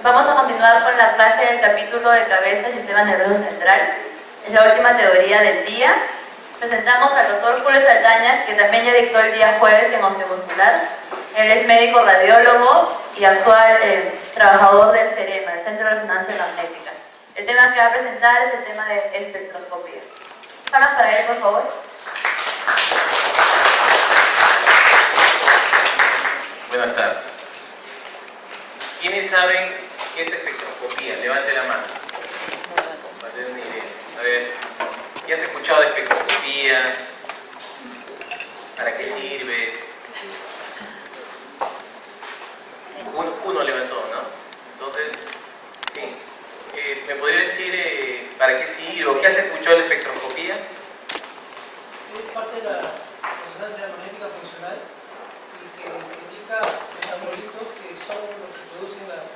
Vamos a continuar con la clase del capítulo de cabeza y sistema nervioso central. Es la última teoría del día. Presentamos al doctor Julio Saldaña, que también ya dictó el día jueves en osteomuscular. Él es médico radiólogo y actual trabajador del CEREMA, el Centro de Resonancia Magnética. El tema que va a presentar es el tema de espectroscopía. Palmas para él, por favor. Buenas tardes. ¿Quiénes saben qué es espectroscopía? Levante la mano. Para tener una idea. A ver, ¿ya has escuchado de espectroscopía? ¿Para qué sirve? Uno levantó, ¿no? Entonces, sí. ¿Me podría decir para qué sirve o qué has escuchado de espectroscopía? Es parte de la resonancia magnética funcional y que indica metabolitos que son los que producen las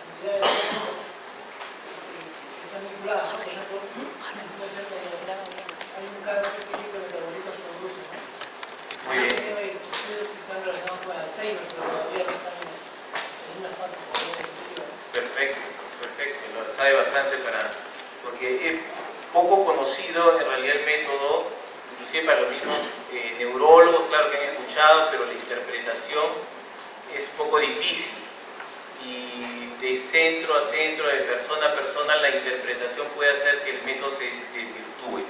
entidades que están vinculadas, ¿no? Por ejemplo, puede ser como hay un cáncer que tipo de metabolitos que producen, ¿no? Muy bien. Hay estudios que están relacionados con Alzheimer, pero todavía no están en una fase evolutiva. Perfecto, lo sabe bastante porque es poco conocido en realidad el método, inclusive para los mismos neurólogos, claro que han escuchado, pero la interpretación es un poco difícil y de centro a centro, de persona a persona, la interpretación puede hacer que el método se desvirtúe.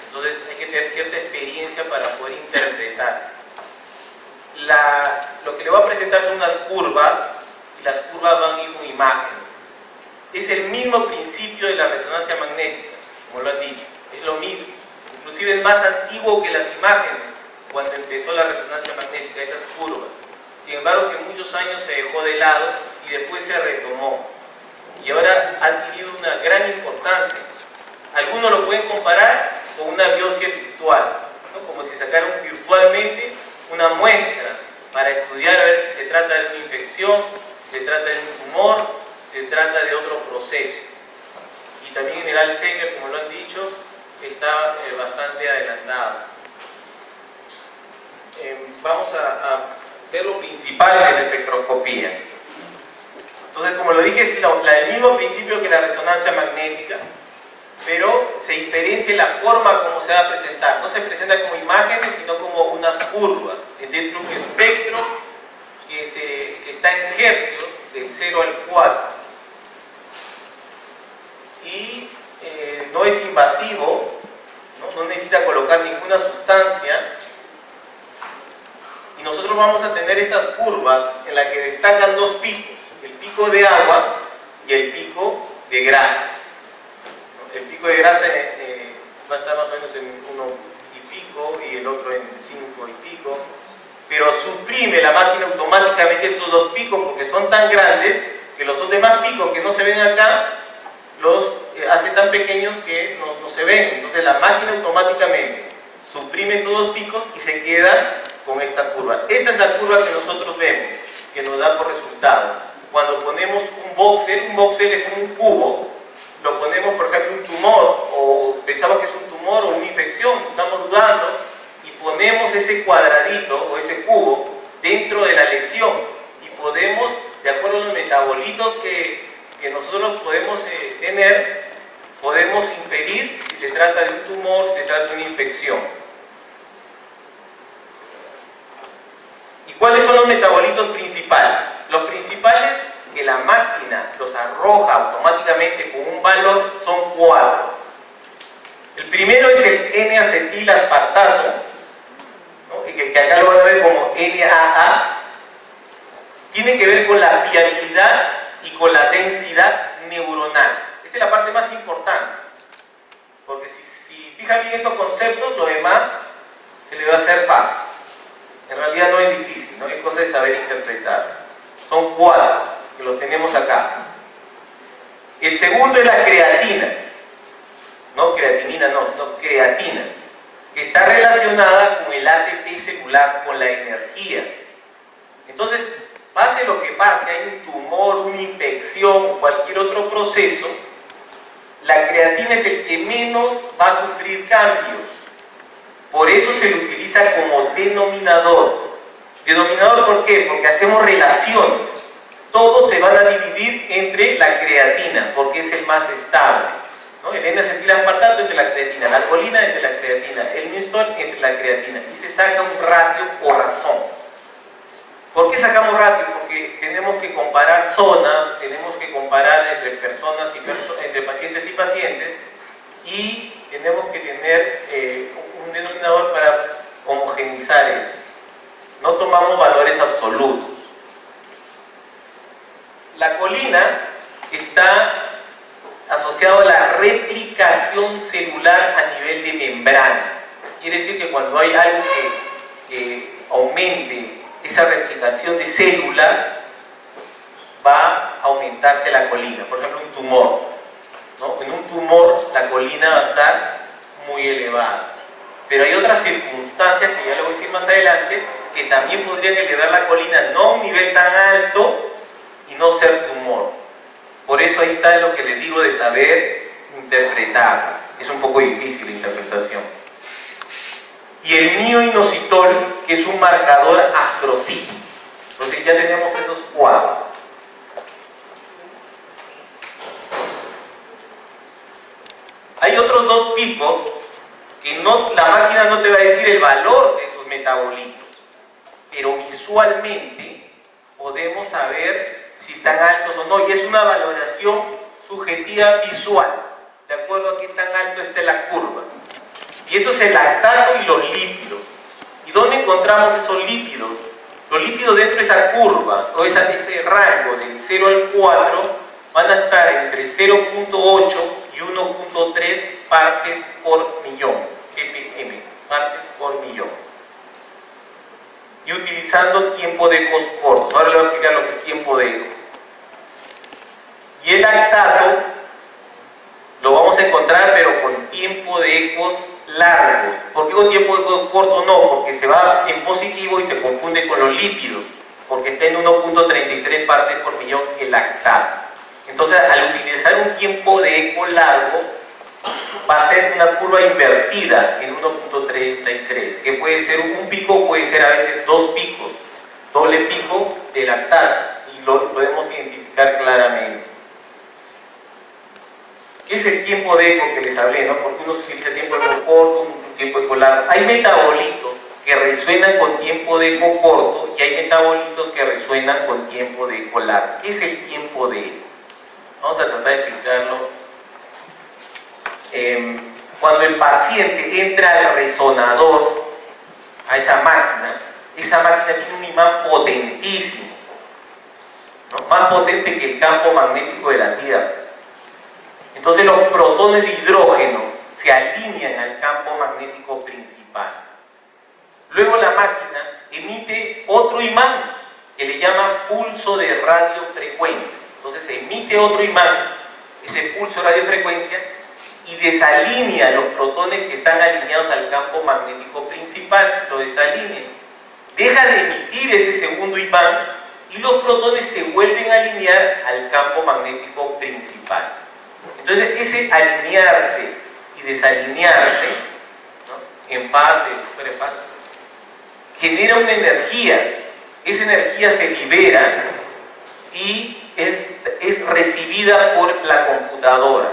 Entonces hay que tener cierta experiencia para poder interpretar. Lo que le voy a presentar son unas curvas y las curvas van a ir con imágenes. Es el mismo principio de la resonancia magnética, como lo han dicho, es lo mismo. Inclusive es más antiguo que las imágenes cuando empezó la resonancia magnética, esas curvas. Sin embargo, que en muchos años se dejó de lado y después se retomó. Y ahora ha adquirido una gran importancia. Algunos lo pueden comparar con una biopsia virtual, ¿no? Como si sacaran virtualmente una muestra para estudiar a ver si se trata de una infección, si se trata de un tumor, se trata de otro proceso. Y también en el Alzheimer, como lo han dicho, está bastante adelantado. Vamos a ver lo principal de la espectroscopía. Entonces, como lo dije, es el mismo principio que la resonancia magnética, pero se diferencia en la forma como se va a presentar. No se presenta como imágenes, sino como unas curvas dentro de un espectro que está en hercios, del 0 al 4. Y no es invasivo, no necesita colocar ninguna sustancia. Y nosotros vamos a tener estas curvas en las que destacan dos picos, el pico de agua y el pico de grasa. El pico de grasa va a estar más o menos en 1 y pico y el otro en 5 y pico, pero suprime la máquina automáticamente estos dos picos porque son tan grandes que los demás picos que no se ven acá los hace tan pequeños que no se ven. Entonces la máquina automáticamente suprime estos dos picos y se queda con esta curva. Esta es la curva que nosotros vemos, que nos da por resultado. Cuando ponemos un voxel es como un cubo, lo ponemos por ejemplo un tumor, o pensamos que es un tumor o una infección, estamos dudando, y ponemos ese cuadradito o ese cubo dentro de la lesión y podemos, de acuerdo a los metabolitos que nosotros podemos tener, podemos inferir si se trata de un tumor, si se trata de una infección. ¿Y cuáles son los metabolitos principales? Los principales que la máquina los arroja automáticamente con un valor son 4. El primero es el N-acetilaspartato, ¿no? que acá lo van a ver como NAA. Tiene que ver con la viabilidad y con la densidad neuronal. Esta es la parte más importante, porque si fijan bien estos conceptos, lo demás se le va a hacer fácil. En realidad no es difícil, ¿no? Es cosa de saber interpretar. Son 4 que los tenemos acá. El segundo es la creatina, no creatinina, no, sino creatina, que está relacionada con el ATP celular, con la energía. Entonces, pase lo que pase, hay un tumor, una infección o cualquier otro proceso, la creatina es el que menos va a sufrir cambios. Por eso se lo utiliza como denominador. ¿Denominador por qué? Porque hacemos relaciones. todos se van a dividir entre la creatina, porque es el más estable, ¿no? El N-acetilaspartato entre la creatina, la colina entre la creatina, el mistol entre la creatina, y se saca un ratio por razón. ¿Por qué sacamos ratio? Porque tenemos que comparar zonas, tenemos que comparar entre personas y entre pacientes y pacientes, y tenemos que tener un denominador para homogeneizar eso. No tomamos valores absolutos. La colina está asociado a la replicación celular a nivel de membrana. Quiere decir que cuando hay algo que aumente esa replicación de células, va a aumentarse la colina. Por ejemplo, un tumor, ¿no? En un tumor la colina va a estar muy elevada. Pero hay otras circunstancias que ya le voy a decir más adelante que también podrían elevar la colina, no a un nivel tan alto y no ser tumor. Por eso ahí está lo que les digo de saber interpretar. Es un poco difícil la interpretación. Y el mioinositol, que es un marcador astrocítico. Entonces ya tenemos esos cuadros. Hay otros dos picos que la máquina no te va a decir el valor de esos metabolitos, pero visualmente podemos saber si están altos o no, y es una valoración subjetiva visual, de acuerdo a qué tan alto esté la curva. Y eso es el lactato y los lípidos. ¿Y dónde encontramos esos lípidos? Los lípidos dentro de esa curva, o ese rango del 0 al 4, van a estar entre 0.8 y 1.3 partes por millón, ppm, partes por millón. Y utilizando tiempo de ecos cortos. Ahora le voy a explicar lo que es tiempo de eco. Y el lactato lo vamos a encontrar, pero con tiempo de ecos largos. ¿Por qué con tiempo de ecos cortos? No, porque se va en positivo y se confunde con los lípidos, porque está en 1.33 partes por millón el lactato. Entonces, al utilizar un tiempo de eco largo, va a ser una curva invertida en 1.33, que puede ser un pico, puede ser a veces dos picos, doble pico de lactato, y lo podemos identificar claramente. ¿Qué es el tiempo de eco que les hablé, no? Porque uno se utiliza tiempo de eco corto, un tiempo de eco largo. Hay metabolitos que resuenan con tiempo de eco corto y hay metabolitos que resuenan con tiempo de eco largo. ¿Qué es el tiempo de eco? Vamos a tratar de explicarlo. Cuando el paciente entra al resonador, a esa máquina tiene un imán potentísimo, ¿no? Más potente que el campo magnético de la Tierra. Entonces los protones de hidrógeno se alinean al campo magnético principal. Luego la máquina emite otro imán que le llama pulso de radiofrecuencia. Entonces se emite otro imán, ese pulso de radiofrecuencia, y desalinea los protones que están alineados al campo magnético principal, lo desalinea. Deja de emitir ese segundo imán y los protones se vuelven a alinear al campo magnético principal. Entonces ese alinearse y desalinearse, ¿no? En fase, fuera de fase, genera una energía. Esa energía se libera y es recibida por la computadora.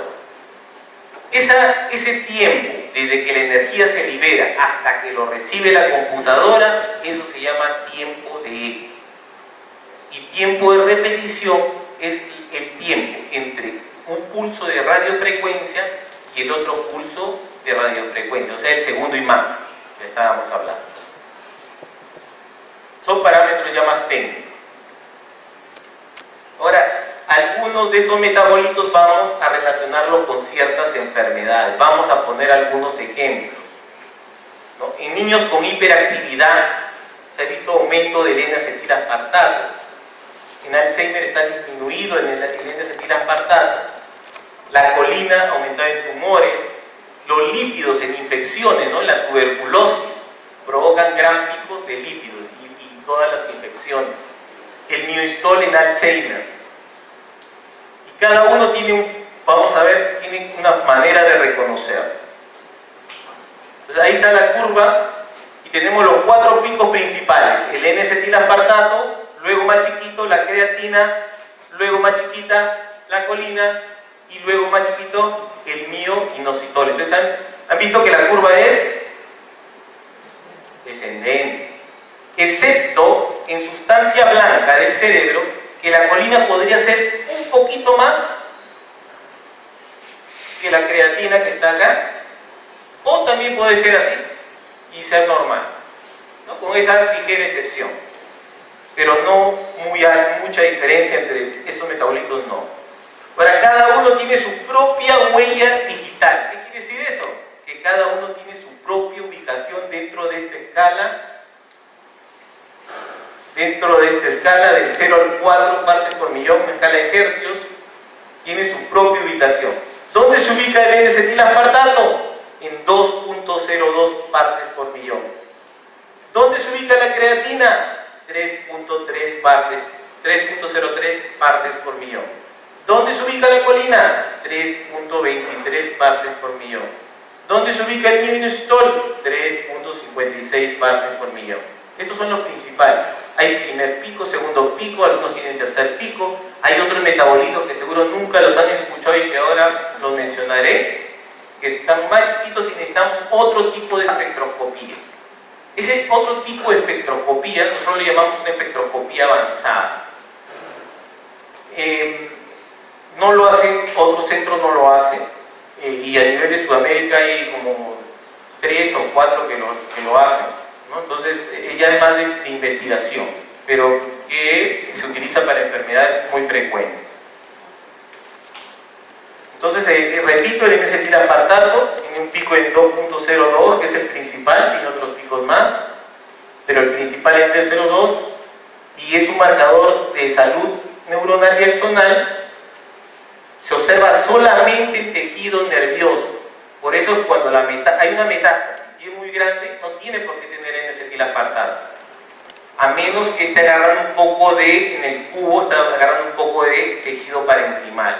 Ese tiempo, desde que la energía se libera hasta que lo recibe la computadora, eso se llama tiempo de eco. Y tiempo de repetición es el tiempo entre un pulso de radiofrecuencia y el otro pulso de radiofrecuencia, o sea, el segundo imán que estábamos hablando. Son parámetros ya más técnicos. Ahora, algunos de estos metabolitos vamos a relacionarlos con ciertas enfermedades. Vamos a poner algunos ejemplos, ¿no? En niños con hiperactividad se ha visto aumento del N-acetilaspartato. En Alzheimer está disminuido el N-acetilaspartato. La colina aumentada en tumores. Los lípidos en infecciones, ¿no? La tuberculosis provocan gran picos de lípidos y todas las infecciones. El mioistol en Alzheimer. Y cada uno tiene tiene una manera de reconocerlo. Entonces ahí está la curva y tenemos los 4 picos principales: el N-acetilaspartato, luego más chiquito la creatina, luego más chiquita la colina y luego más chiquito el mioinositol. Entonces han visto que la curva es descendente, excepto en sustancia blanca del cerebro, que la colina podría ser un poquito más que la creatina que está acá, o también puede ser así y ser normal, ¿no? Con esa ligera excepción, pero no mucha diferencia entre esos metabolitos, no. Ahora, cada uno tiene su propia huella digital. ¿Qué quiere decir eso? Que cada uno tiene su propia ubicación dentro de esta escala del 0 al 4 partes por millón, una escala de hercios, tiene su propia ubicación. ¿Dónde se ubica el N-acetilaspartato? En 2.02 partes por millón. ¿Dónde se ubica la creatina? 3.03 partes por millón. ¿Dónde se ubica la colina? 3.23 partes por millón. ¿Dónde se ubica el mioinositol? 3.56 partes por millón. Estos son los principales. Hay primer pico, segundo pico, algunos tienen tercer pico. Hay otros metabolitos que seguro nunca los han escuchado y que ahora los mencionaré, que están más chiquitos y necesitamos otro tipo de espectroscopía. Ese otro tipo de espectroscopía, nosotros le llamamos una espectroscopía avanzada. No lo hacen, otros centros no lo hacen, y a nivel de Sudamérica hay como 3 o 4 que lo hacen, ¿no? Entonces, ya además de investigación, pero que se utiliza para enfermedades muy frecuentes. Entonces, repito, el N-acetilaspartato tiene un pico en 2.02, que es el principal, tiene otros picos más, pero el principal es de 0.2 y es un marcador de salud neuronal y axonal. Se observa solamente en tejido nervioso. Por eso cuando hay una metástasis y es muy grande, no tiene por qué tener N-acetilaspartato. A menos que esté agarrando un poco en el cubo, está agarrando un poco de tejido parenquimal.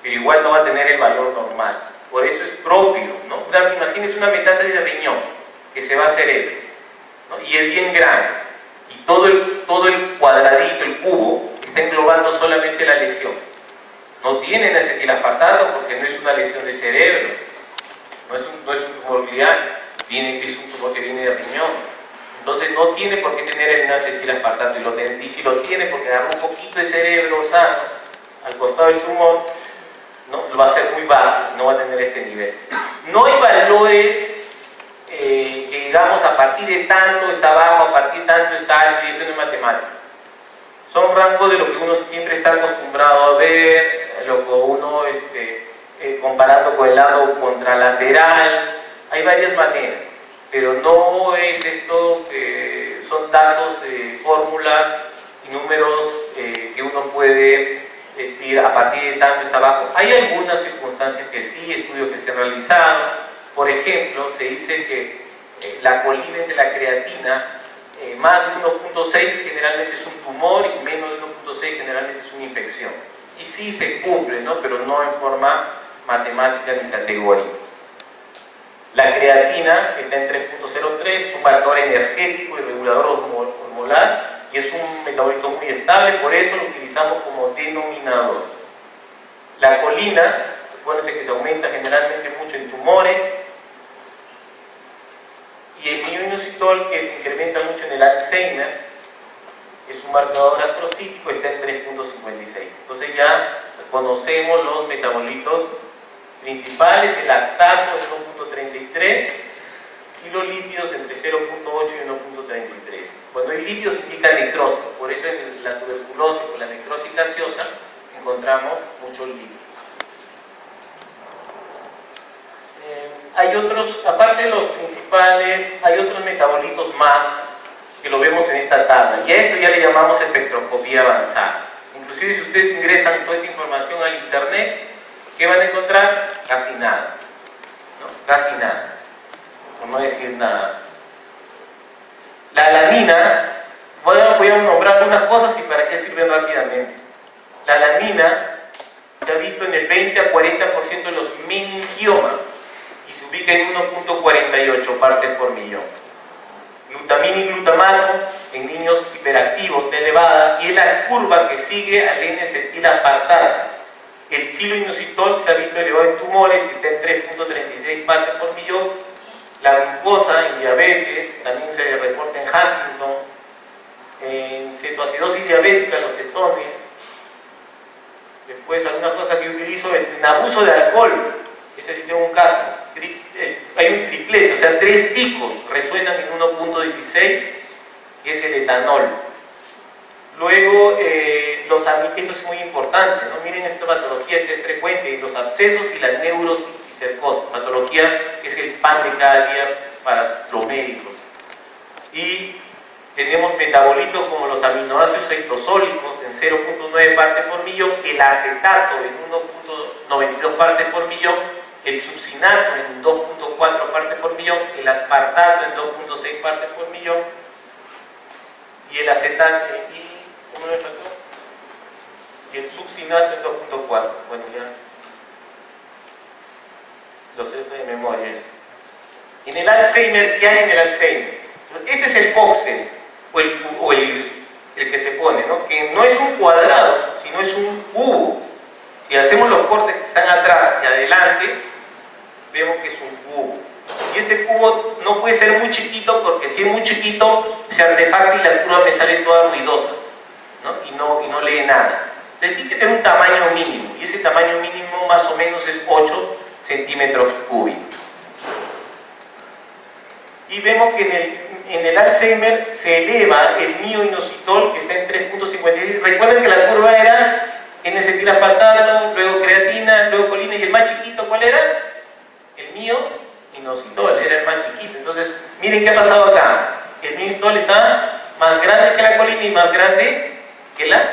Pero igual no va a tener el valor normal. Por eso es propio, ¿no? Imagínense una metástasis de riñón que se va a cerebro, ¿no? Y es bien grande. Y todo el cuadradito, el cubo, está englobando solamente la lesión. No tiene N-acetilaspartato porque no es una lesión de cerebro, no es un tumor glial, es un tumor que viene de riñón. Entonces no tiene por qué tener el N-acetilaspartato, y si lo tiene porque agarra un poquito de cerebro sano al costado del tumor, ¿no? Va a ser muy bajo, no va a tener este nivel. No hay valores que digamos a partir de tanto está bajo, a partir de tanto está alto, y esto no es matemática. Son rangos de lo que uno siempre está acostumbrado a ver, lo que uno comparando con el lado contralateral. Hay varias maneras, pero no es esto que son datos, fórmulas y números que uno puede decir a partir de tanto está bajo. Hay algunas circunstancias que sí, estudios que se han realizado. Por ejemplo, se dice que la colina entre la creatina, más de 1.6 generalmente es un tumor y menos de 1.6 generalmente es una infección. Y sí se cumple, ¿no? Pero no en forma matemática ni categórica. La creatina está en 3.03, es un marcador energético y regulador hormonal y es un metabolito muy estable, por eso lo utilizamos como denominador. La colina, acuérdense que se aumenta generalmente mucho en tumores, y el mioinositol, que se incrementa mucho en el Alzheimer, es un marcador astrocítico, está en 3.56. Entonces ya conocemos los metabolitos principales, el lactato en 1.33 y los lípidos entre 0.8 y 1.33. Cuando hay lípidos indica necrosis, por eso en la tuberculosis o la necrosis gaseosa encontramos muchos lípidos. Hay otros, aparte de los principales, hay otros metabolitos más que lo vemos en esta tabla, y a esto ya le llamamos espectroscopía avanzada. Inclusive si ustedes ingresan toda esta información al internet, ¿qué van a encontrar? Casi nada, ¿no? Casi nada, por no decir nada. La alanina, voy a nombrar algunas cosas y para qué sirven rápidamente. La alanina se ha visto en el 20 a 40% de los meningiomas y se ubica en 1.48 partes por millón. Glutamina y glutamato en niños hiperactivos está elevada y es la curva que sigue al N-acetil-aspartato. El siloinositol se ha visto elevado en tumores, está en 3.36 partes por millón. La glucosa en diabetes también se reporta en Huntington. En cetoacidosis diabética, los cetones. Después, algunas cosas que utilizo en abuso de alcohol. Ese sí tengo un caso. Hay un triplete, o sea, 3 picos resuenan en 1.16, que es el etanol. Luego, esto es muy importante, ¿no? Miren esta patología que es frecuente, los abscesos y la neurocisticercosis, patología que es el pan de cada día para los médicos. Y tenemos metabolitos como los aminoácidos citosólicos en 0.9 partes por millón, el acetato en 1.92 partes por millón, el succinato en 2.4 partes por millón, el aspartato en 2.6 partes por millón, y el acetato, y el succinato en 2.4. Bueno, ya lo sé de memoria. En el Alzheimer, ¿qué hay en el Alzheimer? Este es el voxel, o el que se pone, ¿no? Que no es un cuadrado, sino es un cubo. Si hacemos los cortes que están atrás y adelante, vemos que es un cubo. Y este cubo no puede ser muy chiquito, porque si es muy chiquito, se artefacta y la curva me sale toda ruidosa, ¿no? Y no lee nada. Entonces tiene que tener un tamaño mínimo, y ese tamaño mínimo más o menos es 8 centímetros cúbicos. Y vemos que en el Alzheimer se eleva el mioinositol, que está en 3.56. Recuerden que la curva era N-acetil-aspartato, luego creatina, luego colina, y el más chiquito, ¿cuál era? El mioinositol, era el más chiquito. Entonces, miren qué ha pasado acá. El mioinositol está más grande que la colina y más grande que la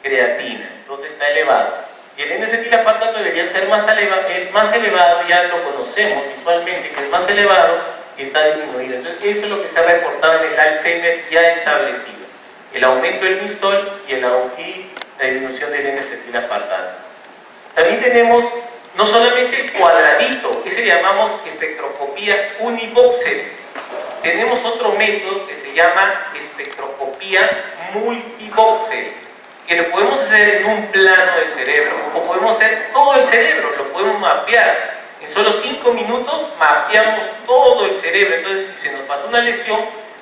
creatina. Entonces está elevado. Y el N-acetil-aspartato debería ser más elevado, es más elevado, ya lo conocemos visualmente, que es más elevado, y está disminuido. Entonces, eso es lo que se ha reportado en el Alzheimer ya establecido. El aumento del mioinositol y la disminución del N-acetil-aspartato. También tenemos no solamente el cuadradito, ese llamamos espectroscopía univoxel. Tenemos otro método que se llama espectroscopía multivoxel, que lo podemos hacer en un plano del cerebro, o podemos hacer todo el cerebro, lo podemos mapear. En solo 5 minutos mapeamos todo el cerebro. Entonces, si se nos pasó una lesión,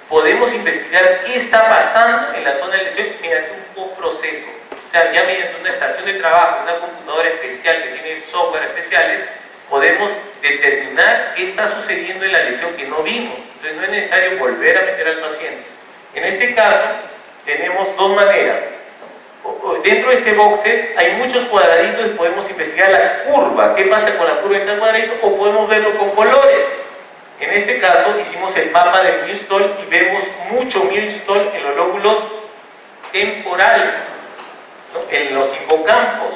podemos investigar qué está pasando en la zona de lesión mediante un postproceso. O sea, ya mediante una estación de trabajo, una computadora especial que tiene software especiales, podemos determinar qué está sucediendo en la lesión que no vimos. Entonces, no es necesario volver a meter al paciente. En este caso, tenemos 2 maneras. Dentro de este voxel hay muchos cuadraditos y podemos investigar la curva, qué pasa con la curva de este cuadradito, o podemos verlo con colores. En este caso hicimos el mapa del mioinositol y vemos mucho mioinositol en los lóbulos temporales, ¿no? En los hipocampos,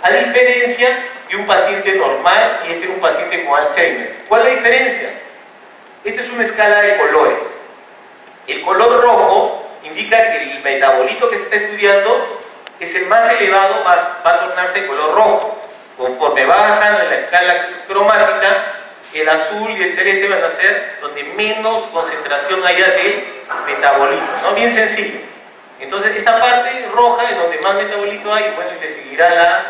a diferencia de un paciente normal y este es un paciente con Alzheimer. ¿Cuál es la diferencia? Esta es una escala de colores. El color rojo indica que el metabolito que se está estudiando es el más elevado, va a tornarse de color rojo. Conforme va bajando en la escala cromática, el azul y el celeste van a ser donde menos concentración haya de metabolito, ¿no? Bien sencillo. Entonces, esta parte roja es donde más metabolito hay, bueno, y le seguirá la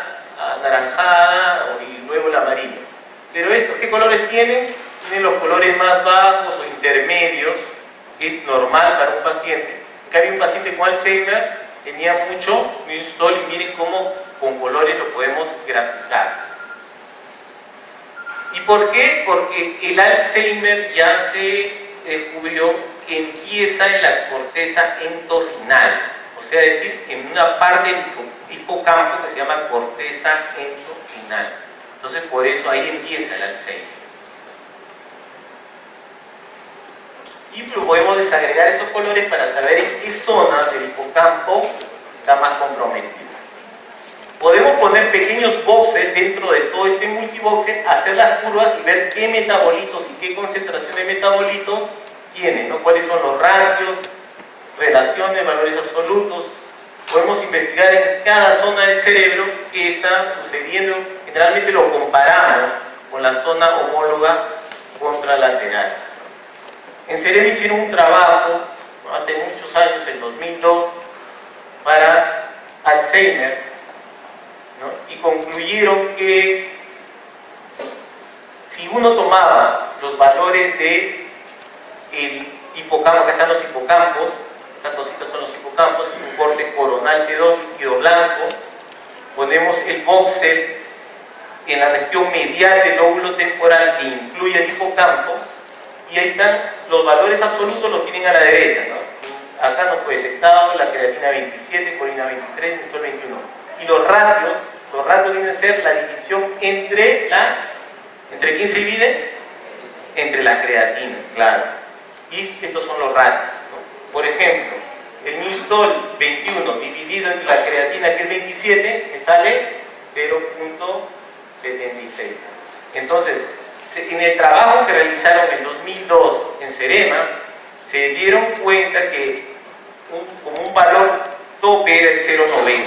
anaranjada y luego la amarilla. Pero estos, ¿qué colores tienen? Tienen los colores más bajos o intermedios, que es normal para un paciente. En cambio, un paciente con Alzheimer tenía mucho mioinositol y miren cómo con colores lo podemos graficar. ¿Y por qué? Porque el Alzheimer ya se descubrió que empieza en la corteza entorrinal, o sea, es decir, en una parte del hipocampo que se llama corteza entorrinal. Entonces, por eso ahí empieza el Alzheimer. Y podemos desagregar esos colores para saber en qué zona del hipocampo está más comprometida. Podemos poner pequeños boxes dentro de todo este multivoxel, hacer las curvas y ver qué metabolitos y qué concentración de metabolitos tienen, ¿no? Cuáles son los ratios, relaciones, valores absolutos. Podemos investigar en cada zona del cerebro qué está sucediendo. Generalmente lo comparamos con la zona homóloga contralateral. En Cerema hicieron un trabajo, ¿no?, hace muchos años, en 2002, para Alzheimer, ¿no?, y concluyeron que si uno tomaba los valores de el hipocampo, acá están los hipocampos, estas cositas son los hipocampos, es un corte coronal líquido blanco, ponemos el voxel en la región medial del lóbulo temporal que incluye el hipocampo, y ahí están los valores absolutos, los tienen a la derecha, ¿no? Acá no fue detectado la creatina 27, colina 23, mistol 21. Y los ratios vienen a ser la división ¿entre quién se divide? Entre la creatina, claro. Y estos son los ratios, ¿no? Por ejemplo, el mistol 21 dividido entre la creatina, que es 27, me sale 0.76. Entonces, en el trabajo que realizaron en 2002 en Cerema, se dieron cuenta que como un valor tope era el 0.90,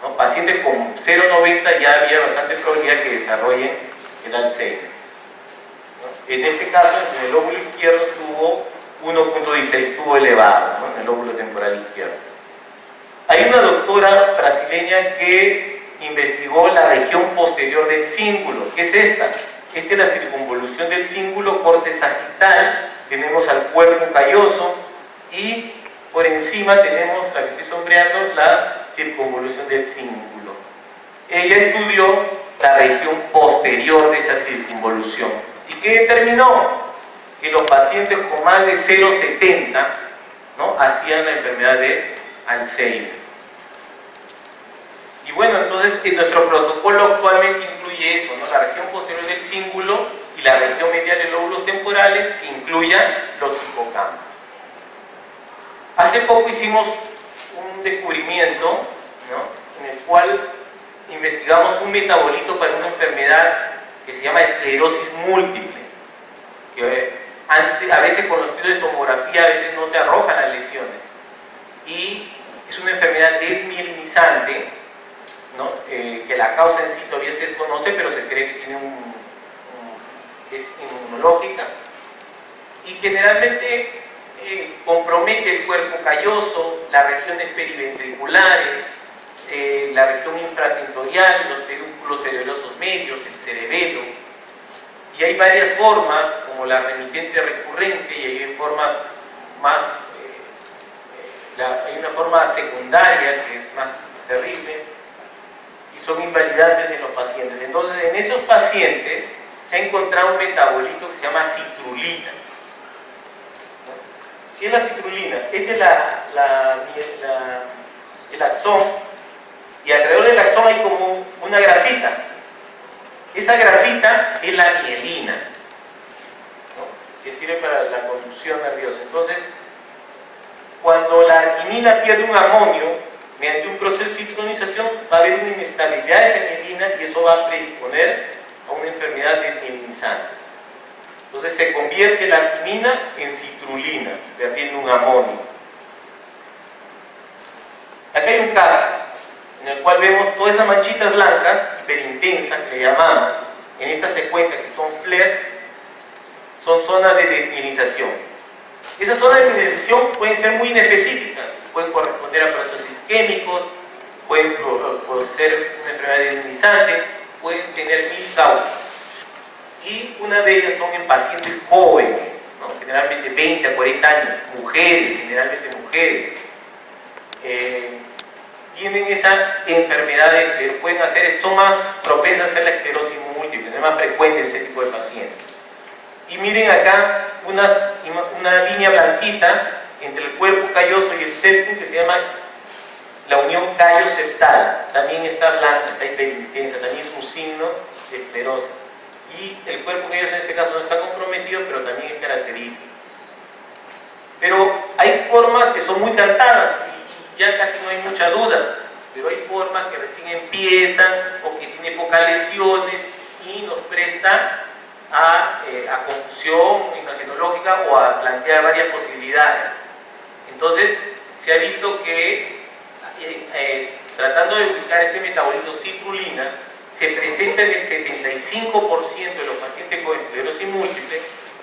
¿no? Pacientes con 0.90 ya había bastante probabilidad que desarrollen el Alzheimer, ¿no? En este caso, en el lóbulo izquierdo tuvo 1.16, estuvo elevado, ¿no?, en el lóbulo temporal izquierdo. Hay una doctora brasileña que investigó la región posterior del cíngulo. ¿Qué es esta? Esta es la circunvolución del cíngulo, corte sagital, tenemos al cuerpo calloso y por encima tenemos, la que estoy sombreando, la circunvolución del cíngulo. Ella estudió la región posterior de esa circunvolución. ¿Y qué determinó? Que los pacientes con más de 0.70, ¿no?, hacían la enfermedad de Alzheimer. Y bueno, entonces en nuestro protocolo actualmente incluye eso, ¿no?, la región posterior del cíngulo y la región medial de lóbulos temporales, que incluyan los hipocampos. Hace poco hicimos un descubrimiento, ¿no?, en el cual investigamos un metabolito para una enfermedad que se llama esclerosis múltiple, que a veces con los estudios de tomografía a veces no te arrojan las lesiones, y es una enfermedad desmielinizante, ¿no?, que la causa en sí todavía se desconoce, pero se cree que tiene es inmunológica, y generalmente compromete el cuerpo calloso, las regiones periventriculares, la región infratentorial, los pedúnculos cerebelosos medios, el cerebelo. Y hay varias formas, como la remitente recurrente, y hay formas más, hay una forma secundaria que es más terrible, y son invalidantes en los pacientes. Entonces, en esos pacientes se ha encontrado un metabolito que se llama citrulina. ¿Qué es la citrulina? Este es el axón, y alrededor del axón hay como una grasita. Esa grasita es la mielina, ¿no?, que sirve para la conducción nerviosa. Entonces, cuando la arginina pierde un amonio, mediante un proceso de citronización, va a haber una inestabilidad de esa mielina, y eso va a predisponer a una enfermedad desmielinizante. Entonces se convierte la arginina en citrulina, perdiendo un amonio. Acá hay un caso en el cual vemos todas esas manchitas blancas, hiperintensas, que le llamamos, en esta secuencia, que son FLAIR, son zonas de desmielinización. Esas zonas de desmielinización pueden ser muy inespecíficas, pueden corresponder a procesos isquémicos, pueden ser una enfermedad desmielinizante, pueden tener 1000 causas. Y una de ellas son en pacientes jóvenes, ¿no?, generalmente 20 a 40 años, mujeres, generalmente mujeres. Tienen esas enfermedades que pueden hacer, son más propensas a hacer la esclerosis múltiple, es más frecuente en ese tipo de pacientes. Y miren acá una línea blanquita entre el cuerpo calloso y el septum, que se llama la unión callo-septal. También está blanca, está hiperintensa, también es un signo de esclerosis. Y el cuerpo calloso en este caso no está comprometido, pero también es característico. Pero hay formas que son muy cantadas, ya casi no hay mucha duda, pero hay formas que recién empiezan o que tienen pocas lesiones y nos prestan a confusión imagenológica o a plantear varias posibilidades. Entonces, se ha visto que tratando de ubicar este metabolito citrulina, se presenta en el 75% de los pacientes con esclerosis múltiple,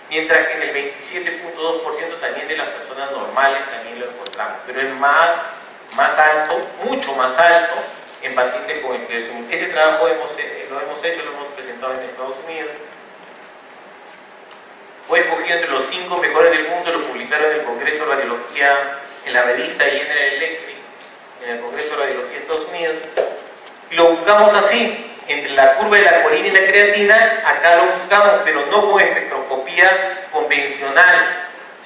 mientras que en el 27.2% también de las personas normales también lo encontramos, pero es más alto, mucho más alto en pacientes con esclerosis múltiple. Ese trabajo lo hemos hecho, lo hemos presentado en Estados Unidos. Fue escogido entre los 5 mejores del mundo, lo publicaron en el Congreso de Radiología, en la revista General Electric, en el Congreso de Radiología de Estados Unidos. Y lo buscamos así, entre la curva de la colina y la creatina, acá lo buscamos, pero no con espectroscopía convencional,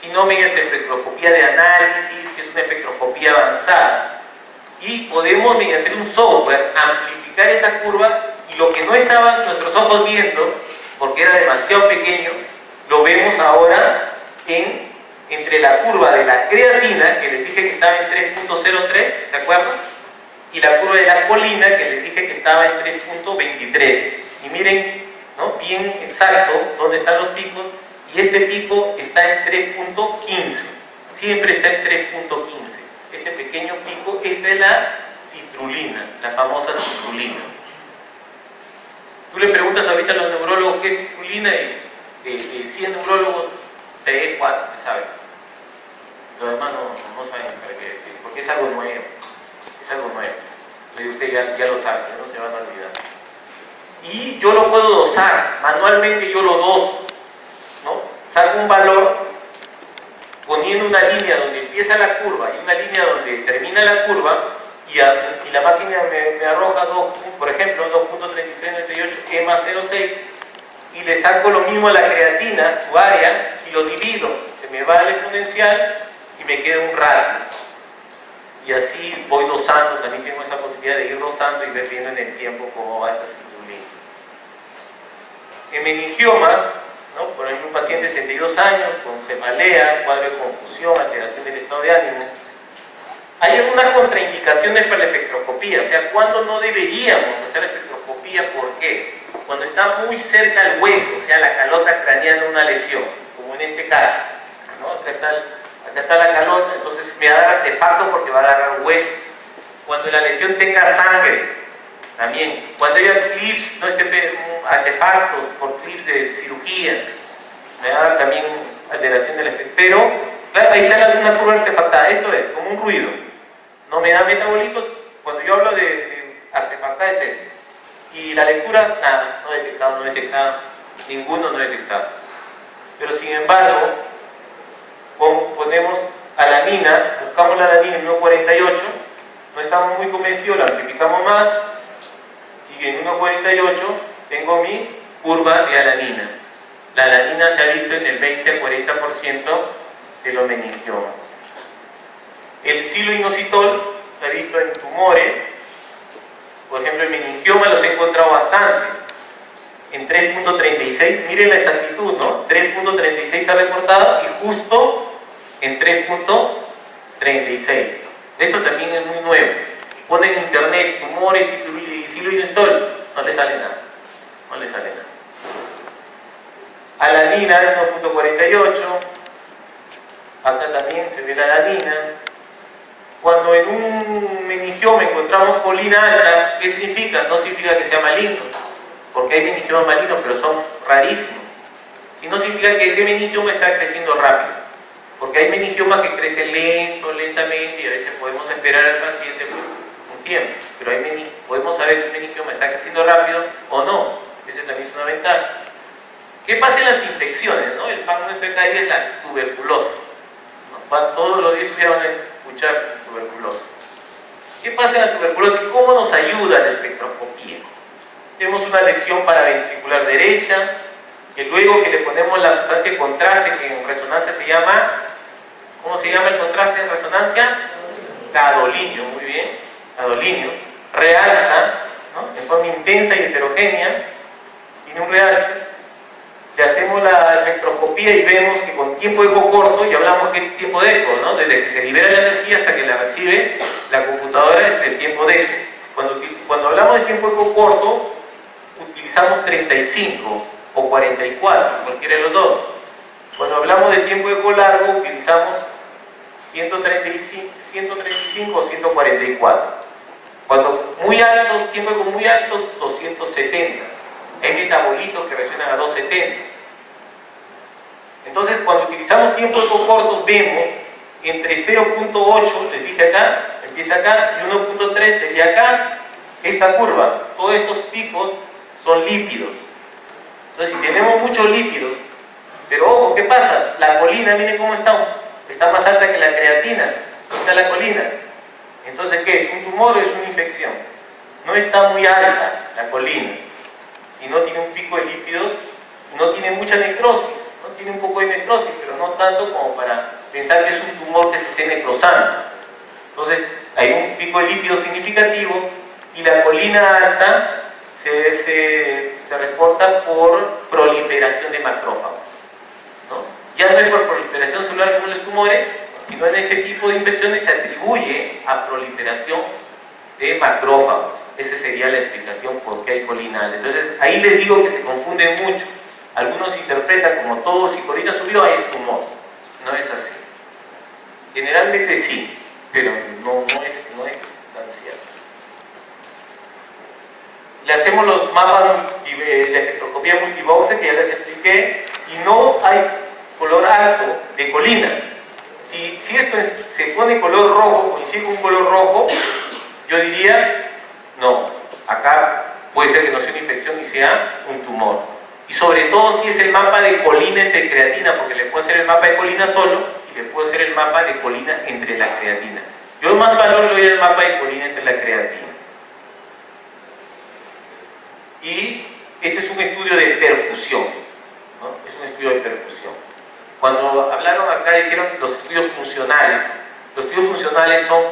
sino mediante espectroscopía de análisis, que es una espectroscopía avanzada. Y podemos, mediante un software, amplificar esa curva, y lo que no estaban nuestros ojos viendo, porque era demasiado pequeño, lo vemos ahora entre la curva de la creatina, que les dije que estaba en 3.03, ¿se acuerdan? Y la curva de la colina, que les dije que estaba en 3.23. Y miren, ¿no?, bien exacto dónde están los picos, y este pico está en 3.15, siempre está en 3.15. Ese pequeño pico, esta es la citrulina, la famosa citrulina. Tú le preguntas ahorita a los neurólogos qué es citrulina, y de 100 neurólogos, 3, 4, ¿saben? Los demás no saben qué decir, porque es algo nuevo. Es algo nuevo. Y usted ya lo sabe, no se van a olvidar. Y yo lo puedo dosar, manualmente yo lo doso, ¿no? Saco un valor poniendo una línea donde empieza la curva y una línea donde termina la curva, y la máquina me arroja, por ejemplo, 2.3398 E más 0.6, y le saco lo mismo a la creatina, su área, y lo divido, se me va el exponencial y me queda un radio. Y así voy dosando, también tengo esa posibilidad de ir dosando y ver viendo en el tiempo cómo va esa citrulina. En meningiomas, ¿no?, por ejemplo, un paciente de 62 años con cefalea, cuadro de confusión, alteración del estado de ánimo, hay algunas contraindicaciones para la espectroscopía. O sea, ¿cuándo no deberíamos hacer espectroscopía? ¿Por qué? Cuando está muy cerca al hueso, o sea, la calota craneana, una lesión, como en este caso, ¿no? Acá está la calota, entonces me va a dar artefacto porque va a agarrar hueso. Cuando la lesión tenga sangre, también. Cuando haya clips, no artefactos por clips de cirugía, me va a dar también alteración del efecto. Pero, claro, ahí está una curva artefactada. Esto es como un ruido. No me da metabolitos. Cuando yo hablo de artefactada es esto. Y la lectura, nada, no detectado, ninguno no detectado. Pero sin embargo, ponemos alanina, buscamos la alanina en 1.48, no estamos muy convencidos, la amplificamos más, y en 1.48 tengo mi curva de alanina. La alanina se ha visto en el 20 a 40% de los meningiomas. El siloinositol se ha visto en tumores, por ejemplo, en meningioma los he encontrado bastante, en 3.36, miren la exactitud, ¿no? 3.36 está reportado y justo en 3.36. Esto también es muy nuevo. Ponen en internet tumores y siloinositol, no le sale nada. No le sale nada. Alanina 1.48. Acá también se ve la alanina. Cuando en un meningioma encontramos colina alta, ¿qué significa? No significa que sea maligno, porque hay meningiomas malignos, pero son rarísimos. Sino significa que ese meningioma está creciendo rápido. Porque hay meningiomas que crecen lentamente, y a veces podemos esperar al paciente un tiempo. Pero podemos saber si un meningioma está creciendo rápido o no. Eso también es una ventaja. ¿Qué pasa en las infecciones, ¿no? El pan nuestro de cada día es la tuberculosis, ¿no? Todos los días van a escuchar tuberculosis. ¿Qué pasa en la tuberculosis? ¿Cómo nos ayuda la espectroscopía? Tenemos una lesión paraventricular derecha, que luego que le ponemos la sustancia de contraste, que en resonancia se llama, ¿cómo se llama el contraste en resonancia? Gadolinio, muy bien, gadolinio, realza, ¿no?, de forma intensa y heterogénea, tiene un realce. Le hacemos la espectroscopía y vemos que con tiempo de eco corto, y hablamos que es tiempo de eco, ¿no?, desde que se libera la energía hasta que la recibe la computadora es el tiempo de eco. Cuando hablamos de tiempo de eco corto, utilizamos 35 o 44, cualquiera de los dos. Cuando hablamos de tiempo de eco largo, utilizamos 135 o 144. Cuando muy alto, tiempo de eco muy alto, 270. Hay metabolitos que reaccionan a 270. Entonces, cuando utilizamos tiempos cortos, vemos entre 0.8, les dije acá, empieza acá, y 1.3 sería acá, esta curva. Todos estos picos son lípidos. Entonces, si tenemos muchos lípidos, pero ojo, ¿qué pasa? La colina, miren cómo está. Está más alta que la creatina. Está la colina. Entonces, ¿qué es? ¿Un tumor o es una infección? No está muy alta la colina. Si no tiene un pico de lípidos, no tiene mucha necrosis. No tiene un poco de necrosis, pero no tanto como para pensar que es un tumor que se esté necrosando. Entonces, hay un pico de lípidos significativo y la colina alta se reporta por proliferación de macrófagos, ¿no? Ya no es por proliferación celular como en los tumores, sino en este tipo de infecciones se atribuye a proliferación de macrófagos. Esa sería la explicación por qué hay colina alta. Entonces, ahí les digo que se confunden mucho. Algunos interpretan como todo, si colina subió, ahí es tumor. No es así. Generalmente sí, pero no es tan cierto. Le hacemos los mapas de espectroscopía multiboxe que ya les expliqué y no hay color alto de colina. Si esto se pone color rojo, coincide con un color rojo, yo diría, no, acá puede ser que no sea una infección y sea un tumor. Y sobre todo si es el mapa de colina entre creatina, porque le puedo hacer el mapa de colina solo y le puedo hacer el mapa de colina entre la creatina. Yo más valor le doy al mapa de colina entre la creatina. Y este es un estudio de perfusión, ¿no? Es un estudio de perfusión. Cuando hablaron acá dijeron los estudios funcionales. Los estudios funcionales son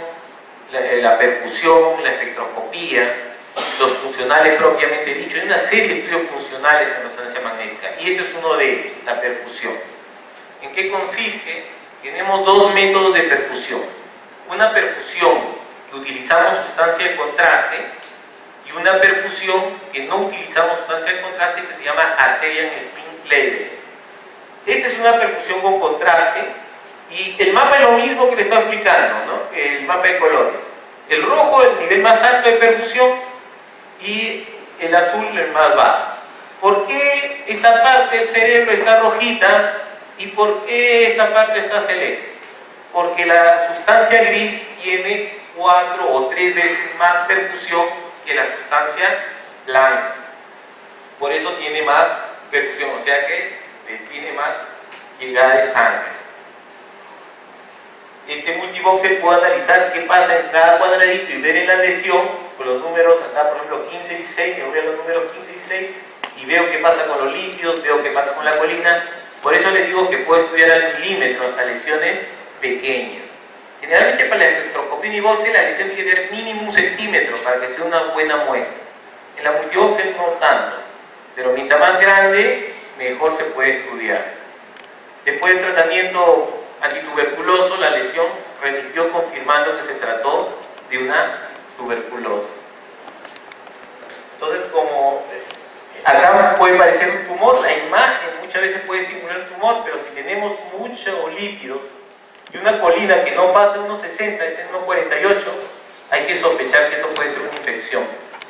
la perfusión, la espectroscopía, los funcionales propiamente dicho. Hay una serie de estudios funcionales en resonancia magnética y este es uno de ellos, la perfusión. ¿En qué consiste? Tenemos dos métodos de perfusión. Una perfusión que utilizamos sustancia de contraste y una perfusión que no utilizamos sustancia de contraste que se llama arterial spin level. Esta es una perfusión con contraste y el mapa es lo mismo que le estoy explicando, ¿no? El mapa de colores. El rojo es el nivel más alto de perfusión y el azul el más bajo. ¿Por qué esta parte del cerebro está rojita y por qué esta parte está celeste? Porque la sustancia gris tiene 4 o 3 veces más perfusión que la sustancia blanca. Por eso tiene más perfusión, o sea que tiene más llegada de sangre. Este multibox se puede analizar qué pasa en cada cuadradito y ver en la lesión con los números, acá por ejemplo 15 y 16, me voy a los números 15 y 16 y veo qué pasa con los lípidos, veo qué pasa con la colina. Por eso les digo que puedo estudiar al milímetro hasta lesiones pequeñas. Generalmente para la espectroscopía uniboxe la lesión tiene que tener mínimo 1 centímetro para que sea una buena muestra. En la multiboxe no tanto, pero mientras más grande, mejor se puede estudiar. Después del tratamiento antituberculoso, la lesión remitió confirmando que se trató de una tuberculosis. Entonces, como acá puede parecer un tumor, la imagen muchas veces puede simular un tumor, pero si tenemos muchos lípidos y una colina que no pasa 1,60, este es 1,48, hay que sospechar que esto puede ser una infección.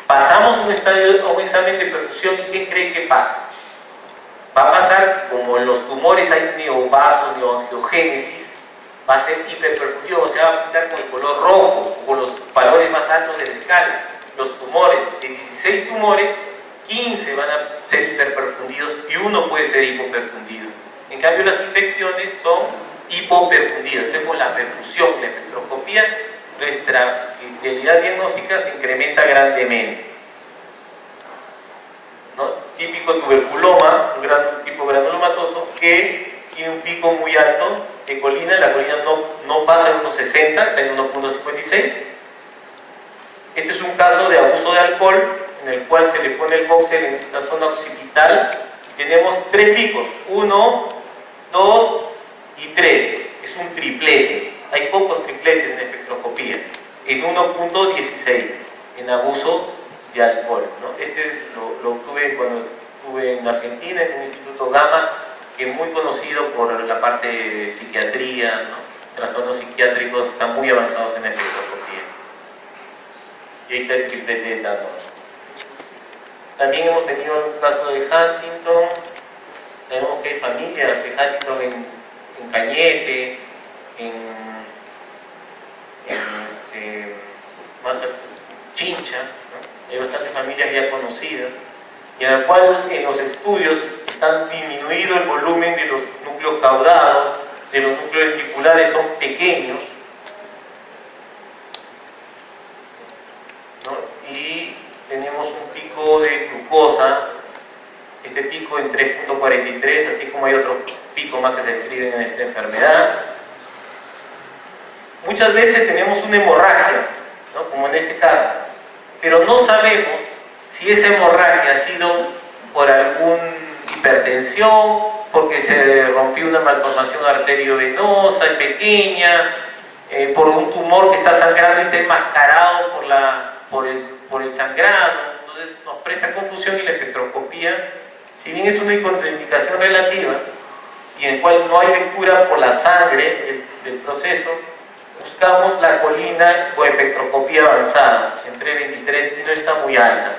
Pasamos un examen de perfusión y ¿qué creen que pasa? Va a pasar como en los tumores hay neovasos, neoangiogénesis, va a ser hiperperfundido, o sea, va a pintar con el color rojo, con los valores más altos de la escala. Los tumores, de 16 tumores, 15 van a ser hiperperfundidos y 1 puede ser hipoperfundido. En cambio, las infecciones son hipoperfundidas. Entonces, con la perfusión, la espectroscopía, nuestra fidelidad diagnóstica se incrementa grandemente, ¿no? Típico tuberculoma, un gran tipo granulomatoso que tiene un pico muy alto de colina, la colina no pasa de 1,60, está en 1,56. Este es un caso de abuso de alcohol en el cual se le pone el boxer en la zona occipital. Tenemos 3 picos, 1, 2 y 3, es un triplete. Hay pocos tripletes en espectroscopía, en 1,16 en abuso de alcohol, ¿no? Este lo obtuve cuando estuve en Argentina, en un instituto Gamma, que es muy conocido por la parte de psiquiatría, ¿no? Trastornos psiquiátricos están muy avanzados en la espectroscopía. Y ahí está el triplete de Thanos. También hemos tenido un caso de Huntington, Sabemos que hay familias de Huntington en Cañete, más Chincha, ¿no? Hay bastantes familias ya conocidas, y en la cual en los estudios están disminuido el volumen de los núcleos caudados, de los núcleos ventriculares son pequeños, ¿no? Y tenemos un pico de glucosa, este pico en 3.43, así como hay otros picos más que se describen en esta enfermedad. Muchas veces tenemos una hemorragia, ¿no? Como en este caso, pero no sabemos si esa hemorragia ha sido por alguna hipertensión, porque se rompió una malformación arteriovenosa y pequeña, por un tumor que está sangrando y está enmascarado por el sangrado. Entonces nos presta confusión, y la espectroscopía, si bien es una contraindicación relativa y en cual no hay lectura por la sangre del proceso, buscamos la colina o espectroscopía avanzada en 323 y no está muy alta.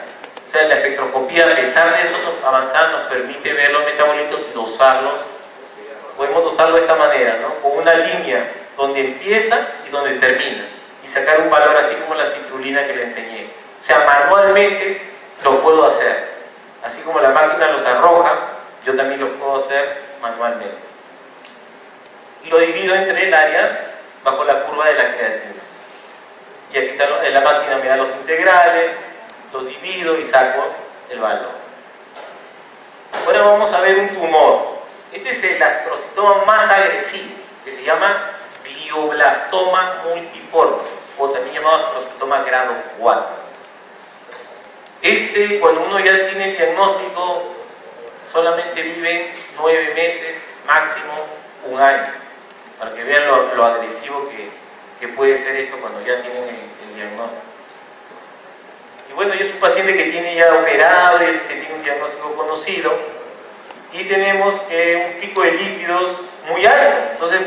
O sea, la espectroscopía, a pesar de eso avanzada, nos permite ver los metabolitos y dosarlos. Podemos dosarlo de esta manera, ¿no? Con una línea donde empieza y donde termina, y sacar un valor así como la citrulina que le enseñé. O sea, manualmente lo puedo hacer. Así como la máquina los arroja, yo también los puedo hacer manualmente. Y lo divido entre el área bajo la curva de la creatina. Y aquí está, la máquina me da los integrales, los divido y saco el valor. Ahora vamos a ver un tumor. Este es el astrocitoma más agresivo, que se llama glioblastoma multiforme, o también llamado astrocitoma grado 4. Cuando uno ya tiene el diagnóstico, solamente vive 9 meses, máximo 1 año, para que vean lo agresivo que puede ser esto cuando ya tienen el diagnóstico. Y bueno, y es un paciente que tiene ya operado, y se tiene un diagnóstico conocido, y tenemos un pico de lípidos muy alto. Entonces